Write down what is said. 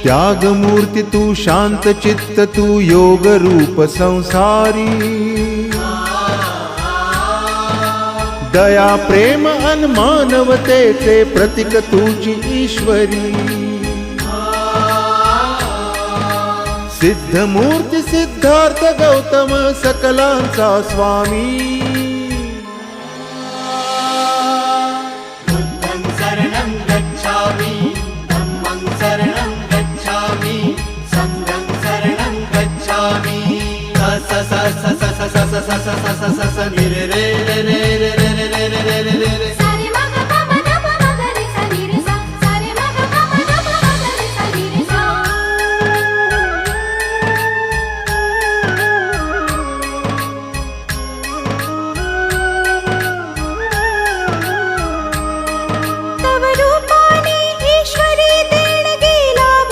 त्यागमूर्ती तू शांत चित्त तू योग रूप संसारी दया प्रेम अन मानवतेचे प्रतीक तुझी ईश्वरी सिद्धमूर्ती सिद्धार्थ गौतम सकलांचा स्वामी बुद्धं शरणं गच्छामि धम्मं शरणं गच्छामि संघं शरणं गच्छामि स स स स स स स स स स स स स नि रे